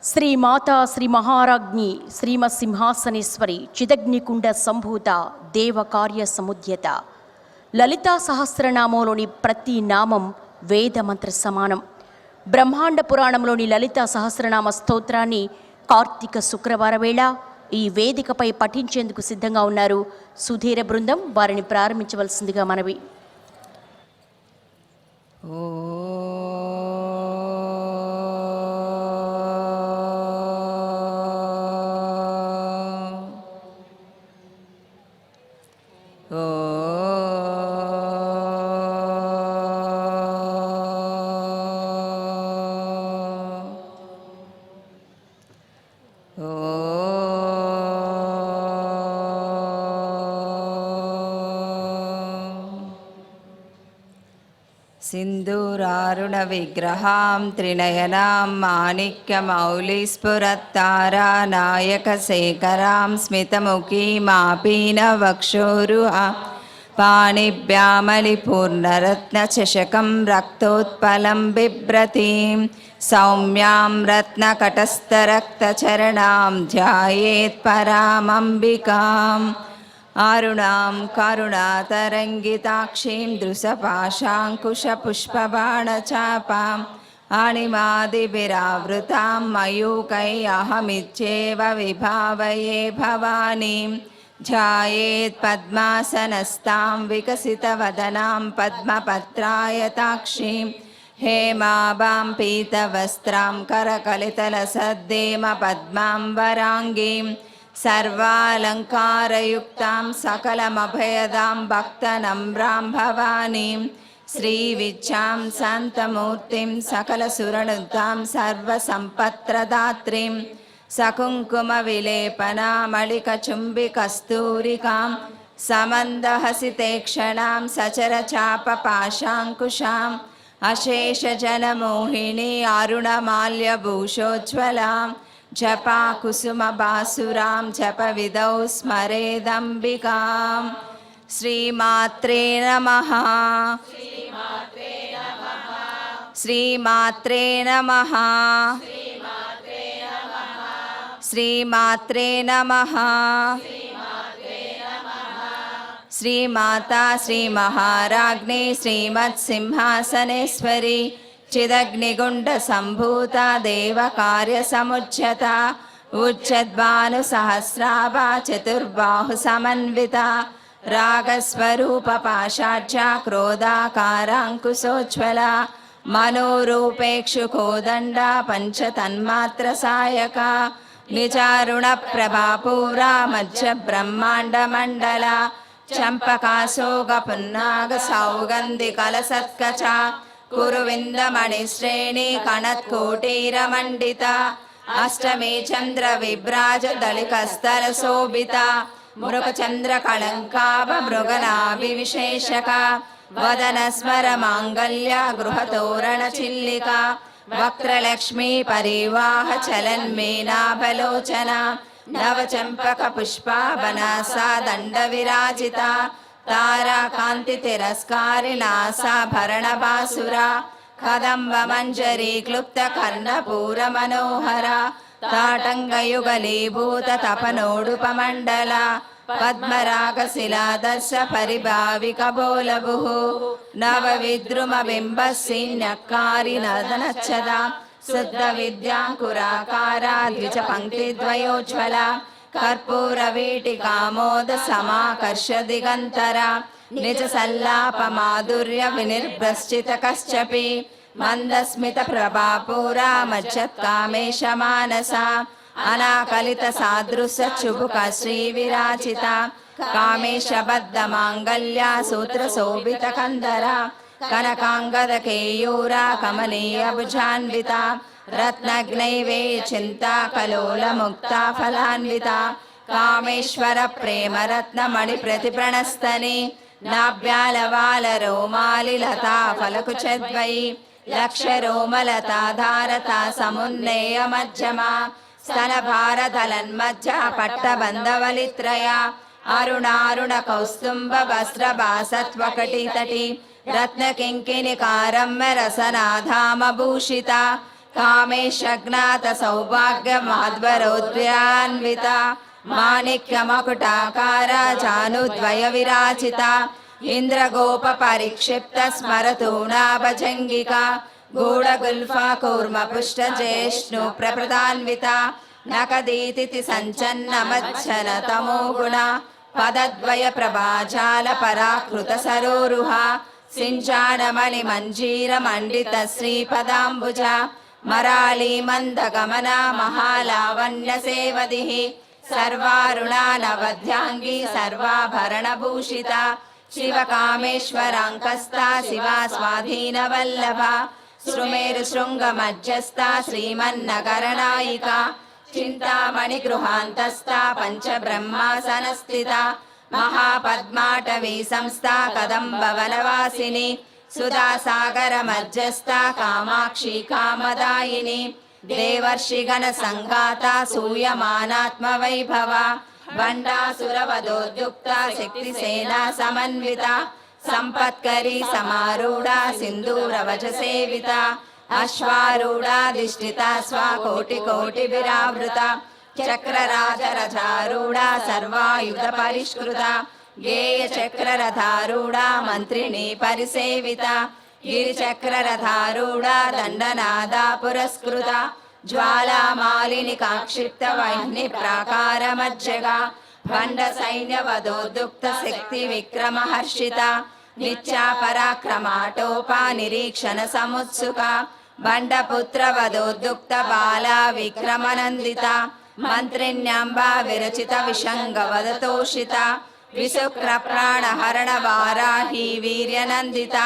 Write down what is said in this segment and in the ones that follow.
శ్రీ మాతా శ్రీ మహారాజ్ఞి శ్రీమసింహాసనేశ్వరి చిదగ్నికుండ సంభూత దేవకార్య సముద్యత. లలితా సహస్రనామంలోని ప్రతి నామం వేదమంత్ర సమానం. బ్రహ్మాండ పురాణంలోని లలితా సహస్రనామ స్తోత్రాన్ని కార్తీక శుక్రవారం వేళ ఈ వేదికపై పఠించేందుకు సిద్ధంగా ఉన్నారు సుధీర బృందం. వారిని ప్రారంభించవలసిందిగా మనవి. सिन्दूरारुण विग्रहां त्रिनयनां माणिक्यमौलिस्फुरत्तारा नायकशेखरां स्मितमुखीमापीनवक्षोरुहा पाणिभ्यामलिपूर्णरत्नचषकं रक्तोत्पलं बिभ्रतीं सौम्यां रत्नकटस्थरक्तचरणां ध्यायेत् परामम्बिकाम् आरुणां करुणातरङ्गिताक्षीं दृशपाशाङ्कुशपुष्पबाणचापाम् अणिमादिभिरावृतां मयूकैः विभावये भवानीं ध्यायेत् पद्मासनस्तां विकसितवदनां पद्मपत्रायताक्षीं हेमाभां पीतवस्त्रां करकलितलसद्देमपद्माम्बराङ्गीं सर्वालङ्कारयुक्तां सकलमभयदां भक्तनम्रां भवानीं श्रीविद्यां शान्तमूर्तिं सकलसुरनुतां सर्वसम्पत्प्रदात्रीं सकुङ्कुमविलेपनामलिकचुम्बिकस्तूरिकां समन्दहसितेक्षणां सचरचापपाशाङ्कुशाम् अशेषजनमोहिनी अरुणमाल्यभूषोज्ज्वलां जपाकुसुमबासुरां जपविदौ स्मरेदम्बिकां. श्रीमात्रे नमः. श्रीमात्रे नमः. श्रीमात्रे नमः. श्रीमाता श्रीमहाराज्ञी श्रीमत्सिंहासनेश्वरी चिदग्निगुण्डसम्भूता देवकार्यसमुच्यता उच्चद्भानुसहस्राभा चतुर्बाहुसमन्विता रागस्वरूपपाशाढ्या क्रोधाकाराङ्कुशोज्ज्वला मनोरूपेक्षुकोदण्डा पञ्चतन्मात्रसायका निजारुणप्रभापूरा मध्यब्रह्माण्डमण्डला चम्पकाशोकपुन्नागसौगन्धिकलसत्कचा कुरुविन्दमणिश्रेणी कणत्कोटीरमण्डिता अष्टमी चन्द्रविभ्राजदलिकस्थलशोभिता मृगचन्द्रकलङ्काभमृगनाभिविशेषका वदनस्मरमाङ्गल्या गृहतोरणचिल्लिका वक्रलक्ष्मी परिवाह चलन्मीनाभलोचना नवचम्पकपुष्पावनासा दण्डविराजिता ताराकान्तितिरस्कारिणासाभरणबासुरा कदम्बमञ्जरी क्लुप्तकर्णपूरमनोहरा ताटङ्गयुगलीभूततपनोडुपमण्डला पद्मरागशिलादर्श परिभाविकबोलभुः नवविद्रुमबिम्बस्सिन्यक्कारिनदनच्छदा शुद्धविद्याङ्कुराकारा द्विजपङ्क्तिद्वयोज्ज्वला कर्पूरवीटिकामोद समाकर्षदिगन्तरा निजसल्लापमाधुर्य विनिर्भ्रश्चितकश्चपि मन्दस्मितप्रभापूरा मज्जत्कामेशमानसा अनाकलितसादृशचुबुकश्रीविराजिता कामेशबद्धमाङ्गल्या सूत्रशोभितकन्दरा कनकाङ्गदकेयूरा कमनीयभुजान्विता रत्नग्नैवेचिन्ता कलोलमुक्ता फलान्विता कामेश्वर प्रेमरत्नमणिप्रतिप्रणस्तनि नाभ्यालवालरोमालिलता फलकुचद्वयी लक्षरोमलताधारता समुन्नेयमध्यमा स्तनभारतलन्मज्जा पट्टबन्धवलित्रया अरुणारुणकौस्तुम्भवस्त्रभासत्वकटितटी रत्नकिङ्किणिकारम्य रसनाधामभूषिता కామేశజ్ఞాత సౌభాగ్య మహద్వరోద్వ్యాన్విత మాణిక్య మకుటాకార జానుద్వయ విరాచిత ఇంద్రగోప పరిక్షిప్త స్మరతూణాభజంగిక గూఢగుల్ఫా కూర్మ పుష్ట జ్యేష్ణు ప్రప్రదాన్విత నకదీతి సంచన్న మజ్జన తమో గుణ పదద్వయ ప్రభాజాల పరాకృత సరోరుహ సించానమణి మంజీర మండిత శ్రీపదాంబుజ మరాళీ మందగమన మహాలావణ్య సేవది సర్వారుణానవధ్యాంగి సర్వాభరణభూషిత శివకామేశ్వరాంకస్తా శివా స్వాధీన వల్లభ శృమేరు శృంగ మధ్యస్థ శ్రీమన్నగరనాయిక చింతామణి గృహాంతస్థా పంచబ్రహ్మాసనస్థిత మహాపద్మాటవీ సంస్థా కదంబ వనవాసిని సుధాసాగర మధ్యస్థ కామాక్షి కామదాయిని దేవర్షిగణ సంఘాత సూయమానాత్మ వైభవ బండాసురవదోద్యుక్త శక్తి సేనా సమన్విత సంపత్కరీ సమారూఢ సింధూరవచ సేవిత అశ్వారూఢాధిష్ఠిత స్వాకోటి కోటి విరావృత చక్రరాజరథారూఢ సర్వాయుధ పరిష్కృత గేయ చక్రరథారూఢ మంత్రిణి పరిసేవిత గిరిచక్రరథారూఢ దండనాద పురస్కృత జ్వాలామాలిని కాక్షిప్త వైహ్ని ప్రాకార మజ్జగ భండ సైన్యవదోద్యుక్త శక్తి విక్రమ హర్షిత నిత్యా పరాక్రమాటోపా నిరీక్షణ సముత్సుక బండపుత్ర వదోద్యుక్త బాలా విక్రమనందిత మంత్రిణ్యాంబా విరచిత విషంగ వదతోషిత విశుక్ర ప్రాణహరణ వారాహి వీర్యనందిత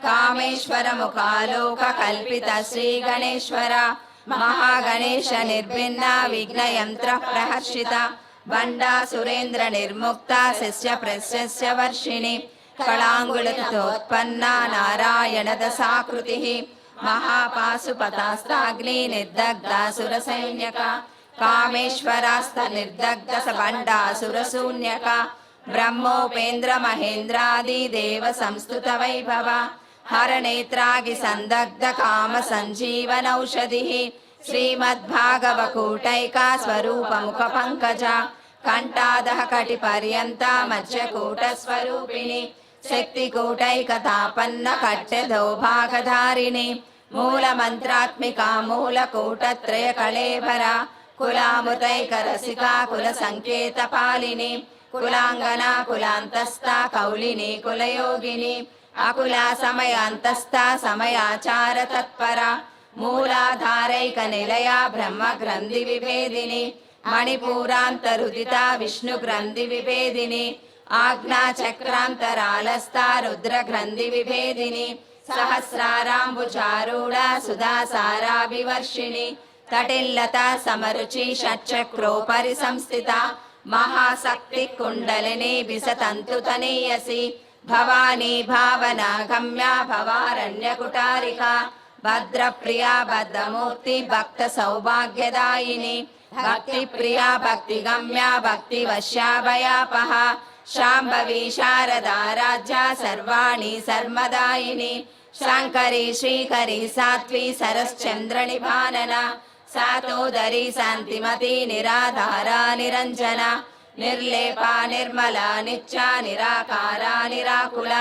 కామేశ్వర ముఖాలోక కల్పిత శ్రీ గణేశ్వర మహాగణేశ నిర్భిన్న విఘ్నయంత్ర ప్రహర్షిత బండా సురేంద్ర నిర్ముక్త శస్య ప్రశస్య వర్షిణి కళాంగుళతోత్పన్న నారాయణ దశాకృతి మహాపాశుపతాస్తాగ్ని నిర్దగ్ధాసుర సైన్యక కామేశ్వరాస్త నిర్దగ్ధ బండాసురశూన్యక బ్రహ్మోపేంద్ర మహేంద్రాది దేవ సంస్తుత వైభవ హరనేత్రాగి సందగ్ధ కామ సంజీవనౌషధి శ్రీమద్భాగవకూటైకా స్వరూప ముఖ పంకజ కంఠాదహ కటి పర్యంత మధ్యకూట స్వరూపిణి శక్తికూటైకతాపన్న కట్టెదౌభాగధారిణి మూల మంత్రాత్మిక మూలకూటత్రయ కళేభర కులాముతైక రసికా కుల సంకేత పాలిని కులాంగనా కులాంతస్థ కౌలిని కులయోగిని అకులా సమయాంతస్థ సమయాచార తత్పర మూలాధారైక నిలయ బ్రహ్మ గ్రంథి విభేదిని మణిపూరాంతరుదిత విష్ణు గ్రంథి విభేదిని ఆజ్ఞా చక్రాంతరాలస్థ రుద్ర గ్రంథి విభేదిని సహస్రారాంబుజారూఢ సుధాసారాభివర్షిణి తటిల్లత సమరుచి షట్చక్రోపరి సంస్థిత మహాశక్తి కుండలిని విసతంతు తనీయసి భవానీ భావనా గమ్య భవారణ్య కుటారిక భద్రప్రియా బద్ధమూర్తి భక్త సౌభాగ్యదాయిని భక్తి ప్రియా భక్తి గమ్య భక్తి వశ్యాభయాపహ శాంభవి శారదా రాజ్య సర్వాణి సర్మదాయిని శంకరి శ్రీకరి సాత్వి సరశ్చంద్ర నిభానన సాతోదరి శాంతిమతి నిరాధారా నిరంజన నిర్లేపా నిర్మల నిత్య నిరాకార నిరాకుల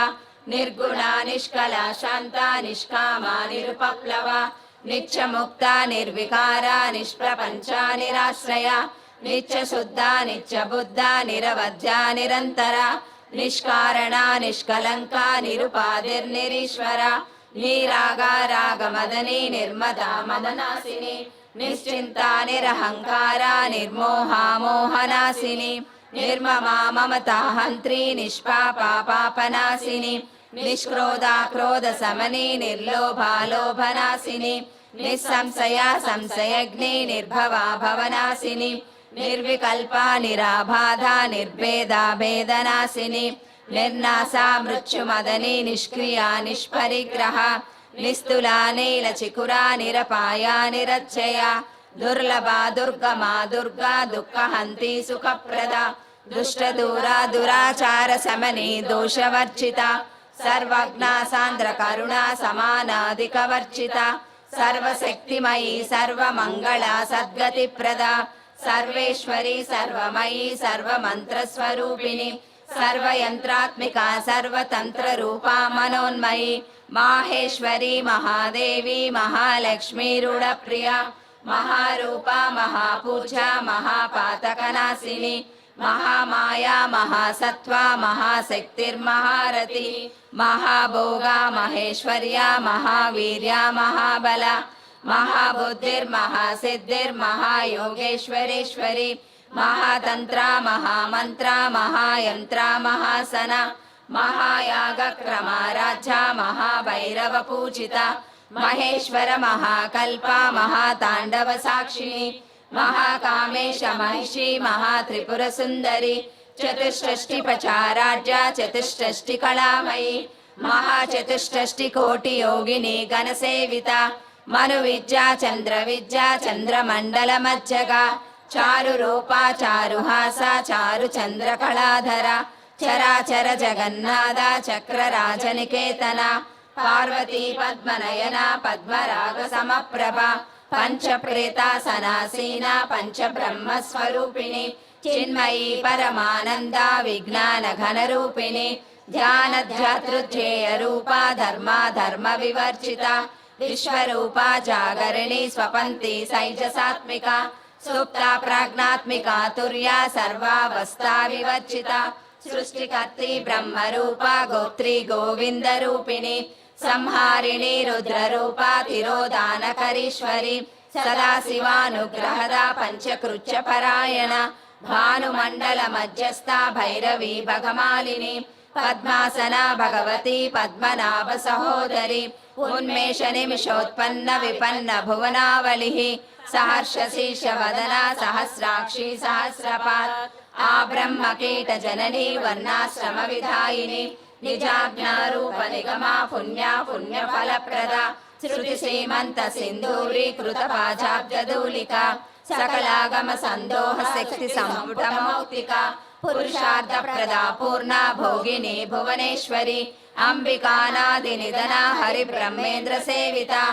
నిర్గుణ నిష్కల శాంత నిష్కామ నిరుపప్లవ నిత్యముక్త నిర్వికార నిష్ప్రపంచ నిరాశ్రయ నిత్య శుద్ధ నిత్య బుద్ధ నిరవధ్య నిరంతర నిష్కారణ నిష్కలంక నిరుపాధిర్నిరీశ్వర నీరాగ రాగమదని నిర్మద మదనాసిని నిశ్చింత నిరహంకార నిర్మోహ మోహనాసిని నిర్మమా మమతా హంత్రి నిష్పాపా పాపనాశిని నిష్క్రోధ క్రోధ సమని నిర్లోభాలోభనాశిని నిస్సంశయ సంశయగ్ని నిర్భవా భవనాశిని నిర్వికల్ప నిరాబాధ నిర్భేద భేదనాశిని నిర్నాశా మృత్యుమదని నిష్క్రియా నిష్పరిగ్రహ నిస్తులా నీల చికురా నిరపాయ నిరచ్చయ దుర్లభ దుర్గమా దుర్గా దుఃఖహంతి సుఖప్రద దుష్టదూరా దురాచార సమని దోషవర్జిత సర్వజ్ఞ సాంద్ర కరుణ సమానాధిక వర్జిత सर्वशक्तिमयी सर्वमंगल सद्गतिप्रदा सर्वेश्वरी सर्वमयी सर्वमंत्रस्वरूपिणी सर्वयंत्रात्मिका सर्वतंत्ररूपा मनोन्मयी माहेश्वरी महादेवी महालक्ष्मी रूढप्रिया महारूपा महापूजा महापातकनाशिनी महामाया महासत्वा महाशक्तिर्महारथी महाभोगा महेश्वर्या महावीर्या महाबला महाबुद्धिर्महासिद्धिर्महायोगेश्वरेश्वरी महातंत्रा महामंत्रा महायंत्रा महासना महायागक्रमाराध्या महाभैरव पूजिता महेश्वर महाकल्पा महातांडव साक्षिणी महाकामेश महिषी महात्रिपुरसुंदरी चतुष्षष्टिपचाराढ्या चतुष्षष्टिकलामयी महाचतुष्षष्टिकोटि योगिनी गणसेविता मनुविद्या चंद्रविद्या चंद्रमंडलमज्जगा चारुरूपा चारुहासा चारुचंद्रकलाधरा चराचर जगन्नाथ चक्रराजनिकेतना पार्वती पद्मनयना पद्मराग समप्रभा पंचप्रेतासनासीना पंचब्रह्मस्वरूपिणी चिन्मयी परमानंदा विज्ञान घनरूपिणी ध्यानध्यातृध्येय रूपा धर्मा धर्म विवर्जिता विश्वरूपा जागरिणी स्वपन्ती सैजसात्मिका सुप्ता प्राज्ञात्मिका तुर्या सर्वावस्था विवर्जिता सृष्टिकर्त्री ब्रह्मरूपा गोत्री गोविंद रूपिणी संहारिणी रुद्ररूपा तिरोदानकरीश्वरी सदाशिवानुग्रहदा पंचकृत्य परायण भानुमंडल मध्यस्था भैरवी भगमालिनी पद्मासना भगवती पद्मनाभ सहोदरी उन्मेष निमिषोत्पन्न विपन्न भुवनावलिः सहर्ष शीर्ष वदना सहस्राक्षी सहस्रपात् आब्रह्म कीट जननी वर्णाश्रम विधायिनी निजाज्ञारूप निगमा पुण्या पुण्य फलप्रदा श्रुति श्रीमंत सिंधूरी कृत पाजाब्जधूलिका सकलागम संदोह शक्ति संपुट मौक्तिका पुरुषार्थ प्रदा पूर्णा भोगिनी भुवनेश्वरी अंबिकानादि निधना हरि ब्रह्मेन्द्र सेविता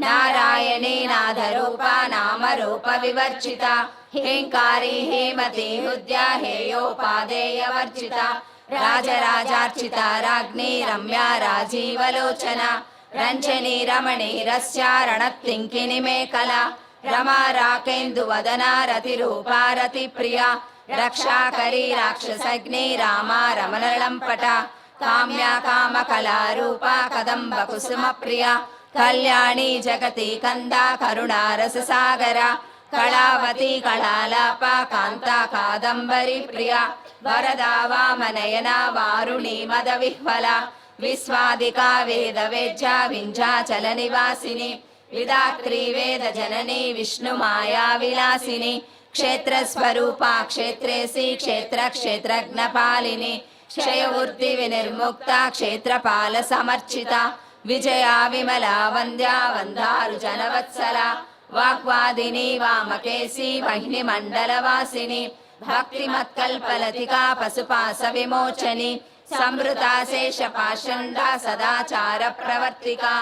नारायणी नाथरूपा नाम रूप विवर्जिता हेंकारी हेमती हुद्या हेयोपादेय वर्जिता राजराजार्चिता राज्ञी रम्या राजीवलोचना रंजनी रमणी रस्या रणत्तिंकिनी मेखला रमा राकेन्दुवदना रतिरूपा रतिप्रिया रक्षाकरी राक्षसग्नि रामा रमणलंपटा काम्या कामकलारूपा कदम्ब कुसुमप्रिया कल्याणी जगति कंदा करुणा रससागरा कलावती कलालापा कांता कादंबरी प्रिया वरदा वामनयना वारुणी मदविह्वला विश्वादिका वेद वेद्या विंध्याचल निवासिनी विधात्री वेद जननी विष्णु माया विलासिनी क्षेत्र स्वरूपा क्षेत्रेसी क्षेत्र क्षेत्रज्ञपालिनी क्षयवृत्ति विनिर्मुक्ता क्षेत्रपाल समर्चिता विजया विमला वंद्या वंदारु जनवत्सला वाग्वादिनी वामकेशी वह्नि मंडलवासिनी भक्तिमत्कल्पलतिका पशुपास विमोचनी समृता शेष पाषण्डा सदाचार प्रवर्तिका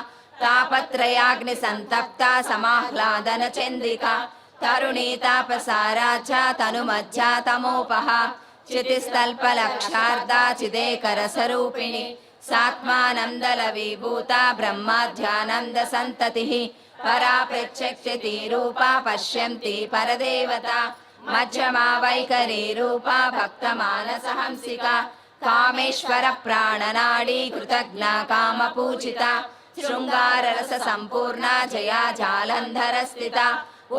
तापत्रयाग्नि संतप्ता समाह्लादन चंद्रिका तरुणी तापसाराचा तनुमज्जा तमोपहा चितिस्तल्पलक्षार्धा चिदेकर स्वरूपिणी सात्मानंदल विभूता ब्रह्माध्यानंद संततिः परा प्रत्यक्षति रूपा पश्यन्ति परदेवता मध्यमा वैखरी रूपा भक्तमानसहंसिका कामेश्वर प्राणनाडी कृतज्ञा काम पूजिता शृंगार रस संपूर्णा जया जालंधर स्थिता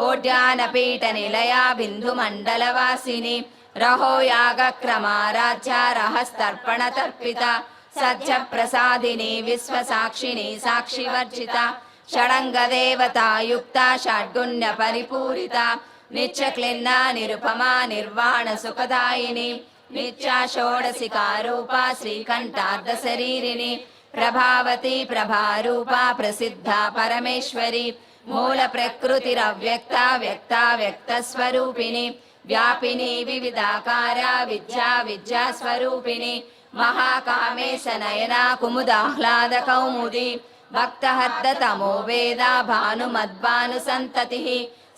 ओड्यान पीठ निलया बिंदु मंडल वासिनी रहो याग क्रमाराध्या रहस्तर्पण तर्पिता सज्ज प्रसादिनी विश्व साक्षिणी साक्षी वर्जिता षडंग देवता युक्ता षड्गुण्य परिपूरिता नित्य क्लिन्ना निरुपमा निर्वाण सुखदायिनी नित्या षोडशिका रूपा श्रीकंठार्ध शरीरिणी प्रभावती प्रभारूपा प्रसिद्धा परमेश्वरी मूल प्रकृतिरव्यक्ता व्यक्ता व्यक्त स्वरूपिणी व्यापिनी विविधाकारा विद्या विद्या स्वरूपिणी महाकामेश नयना कुमुदाह्लाद कौमुदी భక్తహర్దతమో వేద భానుమద్భానుసంతతిః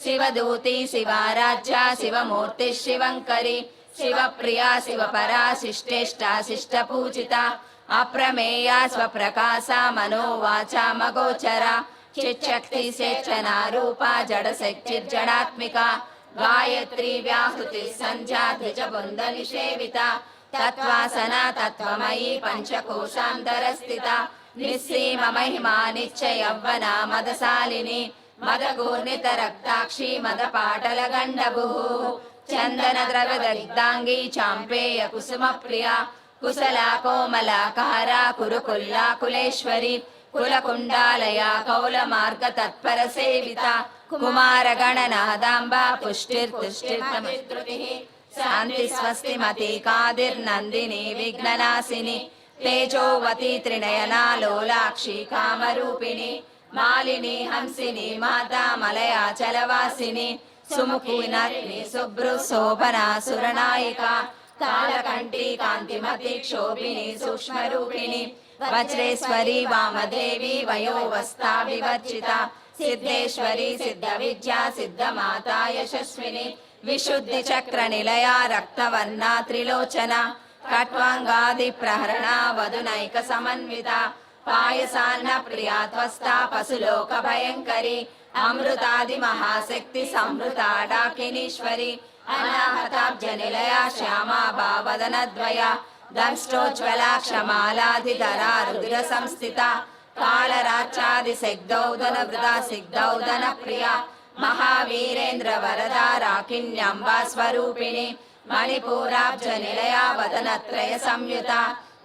శివదూతి శివారాధ్య శివమూర్తి శివంకరి శివప్రియా శివపరా శిష్టేష్టా శిష్టపూజిత అప్రమేయ స్వప్రకాశ మనోవాచా మగోచర చిచ్చక్తి సేచనా రూపా జడశక్తిర్జడాత్మిక గాయత్రీ వ్యాహృతి సంధ్యా త్రిజబుంద నిషేవిత తత్వాసన తత్వమయీ పంచకోశాంతరస్థిత నిస్సీమ మహిమా నిత్య యవ్వన మదశాలిని మదగూర్ణిత రక్తాక్షి మద పాటల గండభూ చందన ద్రవదగ్ధాంగీ చాంపేయ కుసుమ ప్రియ కుశలా కోమలాకార కురుకుల్లా కులేశ్వరి కులకుండాలయ కౌల మార్గ తత్పర సేవిత కుమార గణనాదాంబ పుష్టిర్తుష్టిర్తమిత్రుతి శాంతి స్వస్తి మతి కాదిర్నందిని విఘ్ననాశిని తేజోవతి త్రినయనా లోలాక్షి కామరూపిణి మాలిని హంసిని మాతా మలయాచలవాసిని సుముఖి నత్ని శుభ్రు శోభనా సురనాయిక కాలకంఠి కాంతిమతి క్షోభిని సూక్ష్మరూపిణి వజ్రేశ్వరి వామదేవి వయోవస్థా వివర్జిత సిద్ధేశ్వరి సిద్ధ విద్యా సిద్ధమాతా యశస్విని విశుద్ధి చక్ర నిలయ రక్తవర్ణ త్రిలోచన ఖట్వాంగాది ప్రహరణ వధునైక సమన్విత పాయసాన్న ప్రియాత్వస్థ పశులోక భయంకరి అమృతాది మహాశక్తి సంవృత డాకినీశ్వరి అనాహతాబ్జ నిలయ శ్యామా భావదనద్వయ దంష్టోజ్వల క్షమాలాధిధరా రుద్ర సంస్థిత కాళరాచాది శగ్ధౌదన వృదా సిగ్ధౌదన ప్రియ మహావీరేంద్ర వరదా రాకిణ్యంబా స్వరూపిణి మణిపూరాబ్జ నిలయ వదనత్రయ సంయుత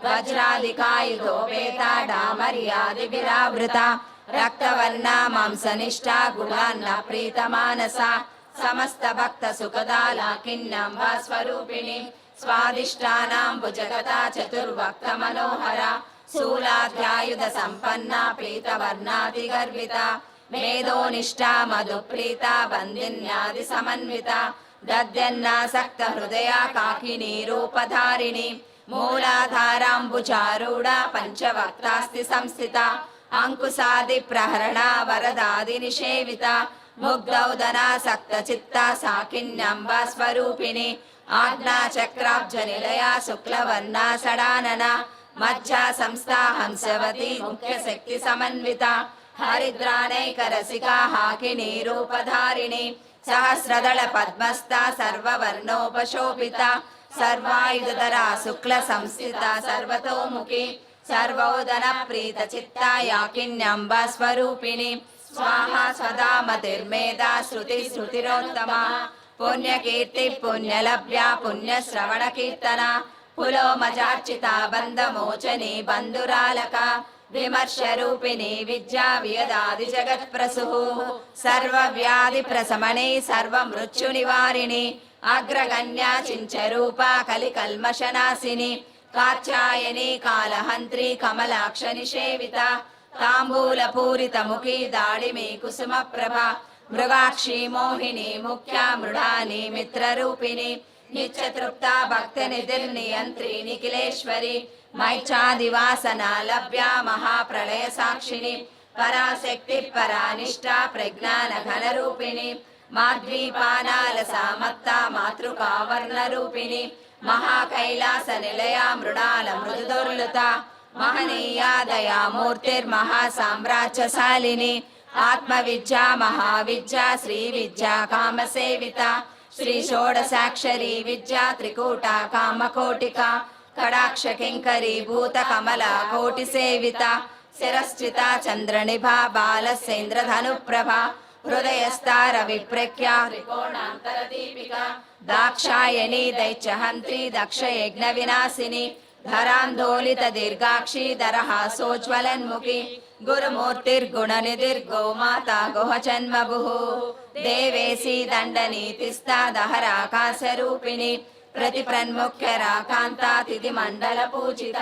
వజ్రాధికాయుధోపేత డామర్యాది విరావృత రక్తవర్ణ మాంసనిష్ట గుణాన్న ప్రీతమానస సమస్త భక్త సుఖదా లాకిన్యంబా స్వరూపిణి స్వాదిష్టానాంబు జగత చతుర్వక్త మనోహర శూలాధ్యాయుధ సంపన్న పీతవర్ణాతి గర్విత మేధోనిష్టా మధుప్రీత బందిన్యాది సమన్విత దద్యన్నాసక్త హృదయ కాకినీ రూపధారిణి మూలాధారాంబుచారూఢ పంచవక్తాస్తి సంస్థిత అంకుశాది ప్రహరణ వరదాది నిషేవిత ముగ్ధౌదనాసక్త చిత్త సాకిన్యంబా స్వరూపిణి ఆజ్ఞా చక్రాబ్జ నిలయ శుక్లవర్ణ సడానన మధ్యా సంస్థా హంసవతి ముఖ్య శక్తి సమన్విత హరిద్రానైక రసికా హాకినీ రూపధారిణి సహస్రదళ పద్మస్థ సర్వవర్ణోపశోభిత సర్వాయుధరా శుక్ల సంస్థిత సర్వతోముఖి సర్వోదన ప్రీత చిత్త యాకిన్యంబా స్వరూపిణి స్వాహా సదా మతిర్మేధా శృతి శృతిరోత్తమ పుణ్యకీర్తి పుణ్యలభ్య పుణ్యశ్రవణ కీర్తన పులోమజార్చిత బంధమోచని బంధురాలక విమర్శ రూపిణి విద్యా వియదాది జగత్ప్రసు సర్వవ్యాధి ప్రశమని సర్వమృత్యు నివారిణి అగ్రగణ్యా చించరూప కలికల్మషనాశిని కాత్యాయని కాలహంత్రి కమలాక్ష నిషేవిత తాంబూల పూరిత ముఖి దాడిమి కుసుమ ప్రభ మృగాక్షి మోహిని ముఖ్య మృడాని మిత్రరూపిణి నిత్యతృప్త భక్త నిధిర్నియంత్రి నిఖిలేశ్వరి మైచ్ఛాదివాసన లభ్య మహాప్రళయ సాక్షిని పరాశక్తి పరానిష్ట ప్రజ్ఞాన ఘనరూపిణి మాధ్వీపానాల సామత్త మాతృకావర్ణ రూపిణి మహాకైలాస నిలయ మృడాల మృదుదుర్లుత మహనీయా దయామూర్తిర్మహా సామ్రాజ్యశాలిని ఆత్మవిద్యా మహావిద్యా శ్రీ విద్యా కామసేవిత శ్రీ షోడశాక్షరీ విద్యా త్రికూట కామకోటిక కడాక్ష కింకరీ భూత కమల కోటి సేవిత శిరశ్చిత చంద్రనిభా బాలసేంద్రధనుప్రభ హృదయస్తార విప్రఖ్య త్రికోణాంతర దీపిక దాక్షాయణి దైత్యహంత్రి దక్ష యజ్ఞ వినాశిని ధరాందోళిత దీర్ఘాక్షి దరహాసోజ్వలన్ముఖి గురుమూర్తిర్గుణ నిధిర్గో మాతా గుహ జన్మభు దేవేశీ దండనీతిస్తా దహరాకాశ రూపిణి ప్రతిప్రన్ముఖ్య రాకాంతా తిథి మండల పూజిత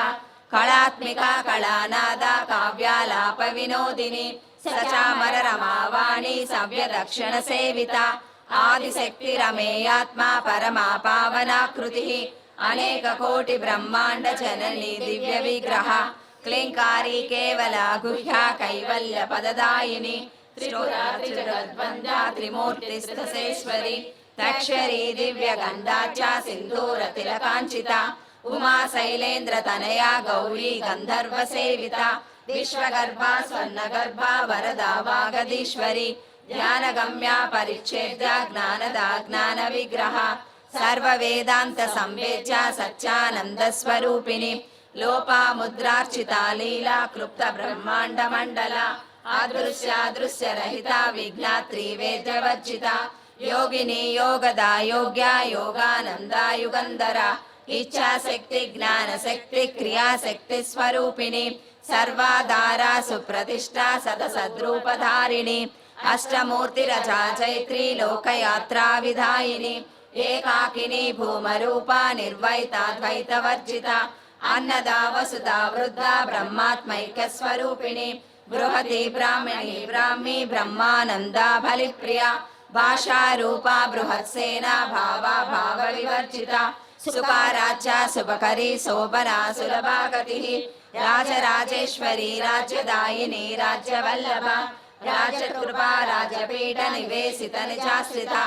కళాత్మిక కళానాద కావ్యాలాప వినోదిని సచామర రమావాణి సవ్య దక్షిణ సేవిత ఆదిశక్తి రమేయాత్మ పరమా పావనాకృతి అనేక కోటి బ్రహ్మాండ జనని దివ్య విగ్రహ क्लीङ्कारी केवला गुह्या कैवल्यपददायिनी त्रिपुरात्रिजगद्वन्द्या त्रिमूर्तिस्तसेश्वरी तक्षरी दिव्यगन्धाच्या सिन्दूरतिलकाञ्चिता उमा शैलेन्द्रतनया गौरी गन्धर्वसेविता विश्वगर्भा स्वर्णगर्भा वरदा वागदीश्वरी ज्ञानगम्या परिच्छेद्या ज्ञानदा ज्ञानविग्रह सर्ववेदान्त संवेद्या सच्चानन्दस्वरूपिणी लोपामुद्रार्चिता लीला क्लुप्त ब्रह्माण्डमण्डला अदृश्यादृश्यरहिता विज्ञात्री वेद्यवर्जिता योगिनी योगदा योग्या योगानन्दा युगन्धरा इच्छाशक्ति ज्ञानशक्ति क्रियाशक्ति स्वरूपिणी सर्वाधारा सुप्रतिष्ठा सदसद्रूपधारिणी अष्टमूर्तिरजा चैत्री लोकयात्रा विधायिनी एकाकिनी भूमरूपा निर्वैताद्वैतवर्जिता अन्नदा वसुधा वृद्धा ब्रह्मात्मैक्यस्वरूपिणी बृहती ब्राह्मणी ब्राह्मी ब्रह्मानन्दा बलिप्रिया भाषा रूपा बृहत्सेना भावा भावविवर्जिता सुखाराच्या शुभकरी शोभना सुलभा गतिः राजराजेश्वरी राज्यदायिनी राज्यवल्लभा राजकृपा राजपीठ निवेशित निजाश्रिता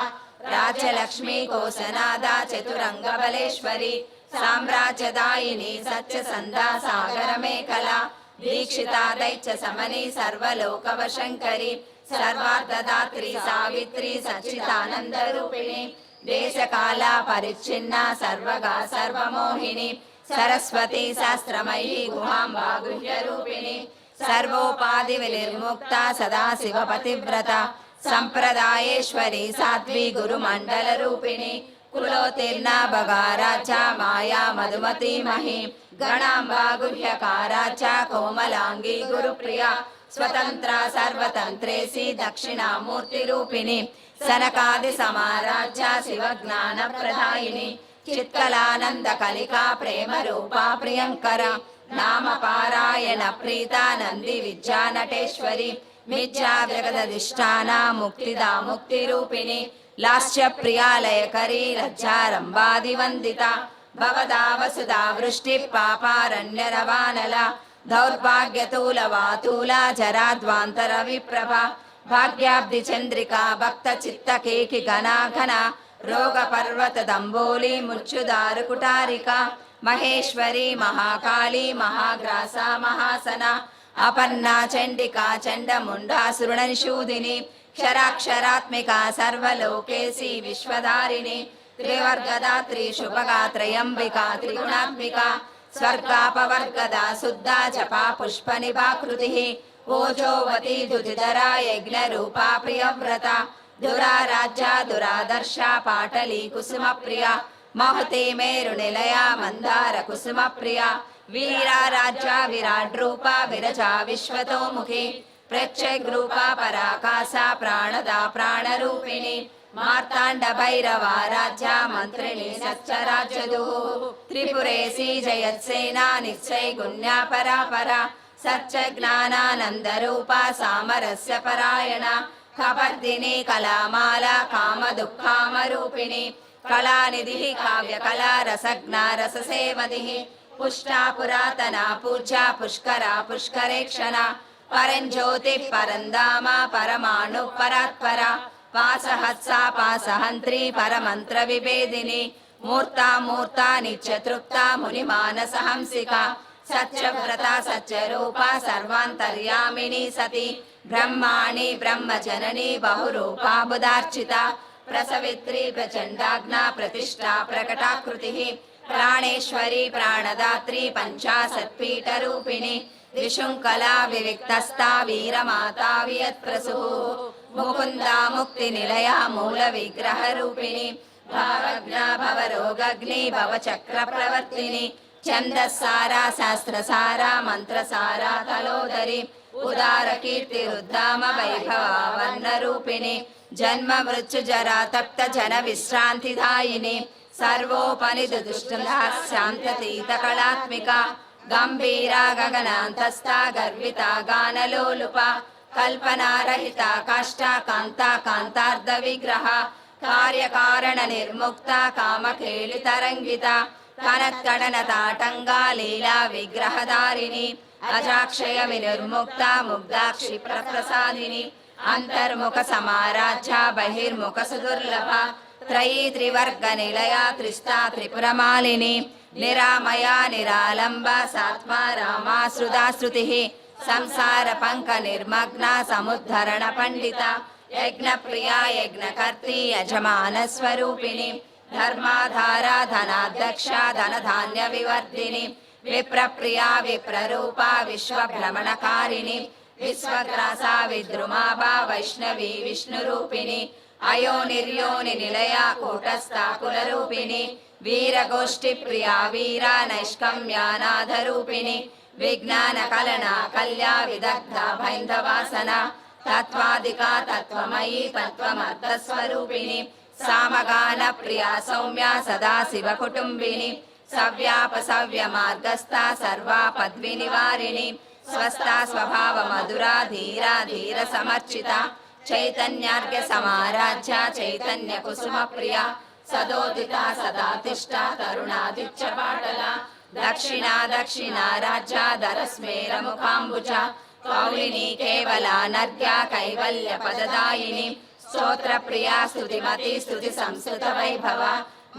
राज्यलक्ष्मी कोसनादा चतुरंगबलेश्वरी साम्राज्यदायिनी सत्यसन्धा सागरमेखला दीक्षिता दैत्य समनी सर्वलोकवशङ्करी सर्वार्थदात्री सावित्री सच्चिदानन्दरूपिणी देशकाला परिच्छिन्ना सर्वगा सर्वमोहिनी सरस्वती शास्त्रमयी गुहाम्बा गुह्यरूपिणी सर्वोपाधि विनिर्मुक्ता सदाशिवपतिव्रता संप्रदायेश्वरी साध्वी गुरुमण्डलरूपिणी कुलोत्तीर्णा भगाराजा माया मधुमती मही गणाम्बा गुह्यकाराजा कोमलांगी गुरुप्रिया स्वतंत्रा सर्वतंत्रेसी दक्षिणामूर्तिरूपिणी सनकादि समाराज्या शिवज्ञानप्रदायिनी चित्कलानंद कलिका प्रेम रूपा प्रियंकरा नाम पारायण प्रीता नंदी विद्या नटेश्वरी मिज्जा जगदधिष्ठाना मुक्तिदा मुक्तिरूपिणी लास्य प्रियालयकरी लज्जारंभादिवंदिता भवदा वसुधा वृष्टि पापारण्य रवानला दौर्भाग्यतूलवातूला जराद्वान्तर विप्रभा भाग्याब्धि चंद्रिका भक्त चित्त केकि घना घना रोग पर्वत दंबोली मुच्चुदारु कुटारिका महेश्वरी महाकाली महाग्रासा महासना अपन्ना चंडिका चंडमुंडा सुरनिशूदिनी क्षराक्षरात्मिका सर्वलोकेशी विश्वधारिणी त्रिवर्गदा शुभगा त्रयंबिका त्रिगुणात्मिका स्वर्गापवर्गदा शुद्धा जपा पुष्पनिभाकृतिः ओजोवती दुतिधरा यज्ञरूपा प्रियव्रता दुराराज्या दुरादर्शा पाटली कुसुमप्रिया महती मेरुनिलया मंदार कुसुमप्रिया वीराराज्या विराड्रूपा विरजा विश्वतोमुखी प्रत्यग्रूपा पराकाशा प्राणदा प्राणरूपिणी मार्तांड भैरवा राज्या मंत्रिणी सच्चराज्यदुः त्रिपुरेशी जयत्सेना निश्चय गुण्या परापरा सच्च ज्ञानानंद रूपा सामरस्य परायणा खपर्दिनी कलामाला काम दुःखामरूपिणी कलानिधिः काव्यकला रसज्ञा रससेवधिः पुष्टा पुरातना पूज्या पुष्करा पुष्करेक्षणा परञ्ज्योति परन्दामा परमाणु परात्परा पासहत्सा पासहन्त्री परमन्त्र विभेदिनी मूर्ता मूर्ता नित्यतृप्ता मुनिमानसहंसिका सच्चव्रता सच्चरूपा सर्वान्तर्यामिनी सती ब्रह्माणि ब्रह्मजननी बहुरूपा बुधार्चिता प्रसवित्री प्रचण्डाग्ना प्रतिष्ठा प्रकटाकृतिः प्राणेश्वरी प्राणदात्री पंचाशत्पीठरूपिणी विशुंकला विविक्तस्था वीरमाता वियत्प्रसूः मुकुन्दा मुक्तिनिलया मूलविग्रहरूपिणी भावज्ञा भवरोगग्नि भवचक्रप्रवर्तिनी छन्दस्सारा शास्त्रसारा मन्त्रसारा तलोदरी उदारकीर्तिरुद्धाम वैभवा वर्णरूपिणी जन्म मृत्यु जरा तप्त जन विश्रान्तिदायिनी सर्वोपनिधुदुष्टुला शान्ततीतकलात्मिका गंभीरा गगनान्तस्था गर्विता गानलोलुपा कल्पनारहिता काष्ठा कान्ता कान्तार्ध विग्रह कार्यकारण निर्मुक्ता कामकेलितरङ्गिता కనక్కడనతాటంగా లీలా విగ్రహధారిణి అజాక్షయ వినిర్ముక్త ముగ్ధాక్షి ప్రసాదిని అంతర్ముఖ సమారాధ్య బహిర్ముఖ సుదుర్లభ త్రయీ త్రివర్గ నిలయ త్రిస్తా త్రిపురమాలిని నిరామయా నిరాలంబ సాత్మా రామాశ్రుతా శృతి సంసార పంక నిర్మగ్న సముద్ధరణ పండిత యజ్ఞ ప్రియా యజ్ఞకర్తి యజమాన స్వరూపిణి ధర్మాధారా ధనాధ్యక్ష ధనధాన్య వివర్ధిని విప్రప్రియా విప్రరూప విశ్వభ్రమణకారిణి విశ్వగ్రాసా విద్రుమాభా వైష్ణవి విష్ణురూపిణి అయోనిర్యోని నిలయ కూటస్థా కులరూపిణి వీరగోష్ఠి ప్రియా వీర నైష్కమ్యానాథరూపిణి విజ్ఞాన కలనా కల్యా విదగ్ధ భైంధవాసన తత్వాదికా తత్వమయీ తత్వమర్థస్వరూపిణి సామగాన ప్రియా సౌమ్య సదాశివ కుటుంబిని సవ్యాపసవ్య మార్గస్థ సర్వాపద్వి నివారిణి స్వస్థా స్వభావ మధురా ధీరా ధీర సమర్చిత చైతన్యార్ఘ్య సమారాధ్య చైతన్య కుసుమ ప్రియ సదోదిత సదాతిష్ట తరుణాదిత్య పాటల దక్షిణా దక్షిణా రాజ్య ధరస్మేర ముఖాంబుజ కౌలిని కేవలానర్ఘ్య కైవల్య పదదాయిని స్తోత్ర ప్రియా స్తుతిమతి స్తుతి సంస్కృత వైభవ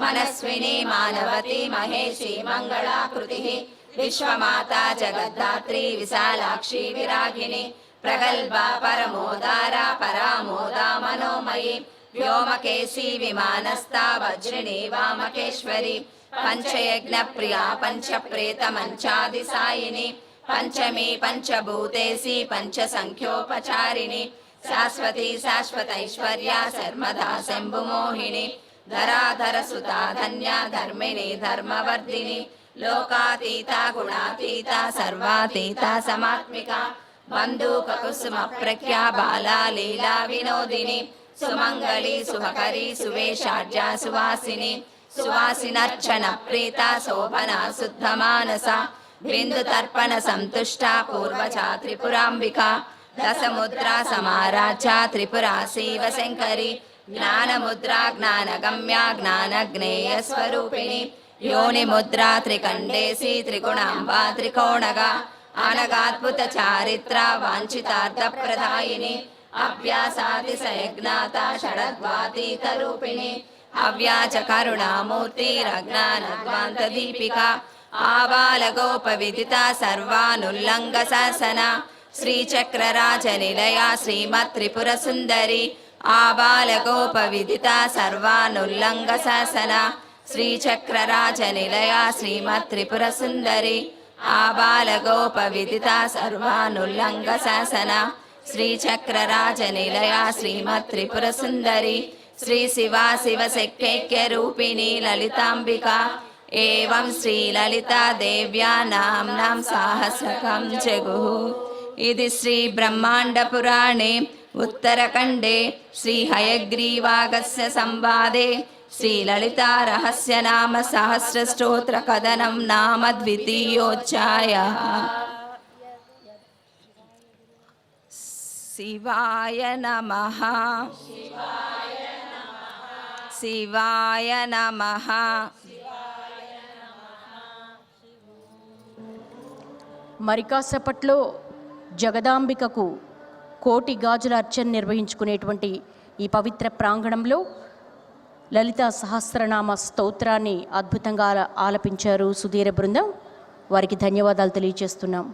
మనస్విని మానవతి మహేషి మంగళాకృతి విశ్వమాతా జగద్ధాత్రి విశాలాక్షి విరాగిని ప్రగల్భ పరమోదార పరామోదా మనోమయి వ్యోమకేశీ విమానస్థా వజ్రిణి వామకేశ్వరి పంచయజ్ఞ ప్రియా పంచప్రేత మంచాది సాయిని పంచమీ పంచభూతేసి పంచ సంఖ్యోపచారిణి శాశ్వతి శాశ్వతైశ్వర్య శర్మదా శంభుమోహిని ధరాధర సుతా ధన్య ధర్మిణి ధర్మవర్ధిని లోకాతీత గుణాతీత సర్వాతీత సమాత్మిక బంధూక కుసుమ ప్రఖ్యా బాలా లీలా వినోదిని సుమంగళి శుభకరి సువేషాఢ్య సువాసిని సువాసినర్చన ప్రీత శోభన శుద్ధ మానస బిందు తర్పణ సంతుష్ట పూర్వచా త్రిపురాంబిక దశముద్రా సమారాధ్య త్రిపురా శివ శంకరి జ్ఞానముద్రా జ్ఞానగమ్య జ్ఞానజ్ఞేయ స్వరూపిణి యోని ముద్రా త్రికండేసి త్రిగుణాంబా త్రికోణగా అనగాద్భుత చారిత్ర వాంఛితార్థ ప్రదాయిని అవ్యాసాతిశయజ్ఞాత షడద్వాతీత రూపిణి అవ్యాచ కరుణామూర్తి రజ్ఞానద్వాంత దీపిక ఆబాల గోప విదిత సర్వానుల్లంఘ శాసన శ్రీచక్రరాజ నిలయ శ్రీమత్ త్రిపుర సుందరి ఆబాల గోప విదిత సర్వానుల్లంఘ శాసన శ్రీచక్రరాజ నిలయ శ్రీమత్ త్రిపుర సుందరి ఆబాల గోప విదిత సర్వానుల్లంఘ శాసన శ్రీచక్రరాజ నిలయ శ్రీమత్ త్రిపుర సుందరి శ్రీ శివా శివ శక్తైక్య రూపిణి లలితాంబిక ఏవం శ్రీ లలితా దేవ్యా నామ్నాం సాహస్రకం జగుః. ఇది శ్రీ బ్రహ్మాండ పురాణే ఉత్తరఖండే శ్రీ హయగ్రీవాగస్య సంవాదే శ్రీ లలితా రహస్య నామ సహస్ర స్తోత్ర కథనం నామ ద్వితీయోధ్యాయః. శివాయ నమః. శివాయ నమః. మరి కాసేపట్లో జగదాంబికకు కోటి గాజుల అర్చన నిర్వహించుకునేటువంటి ఈ పవిత్ర ప్రాంగణంలో లలితా సహస్రనామ స్తోత్రాన్ని అద్భుతంగా ఆలపించారు సుధీర బృందం. వారికి ధన్యవాదాలు తెలియజేస్తున్నాం.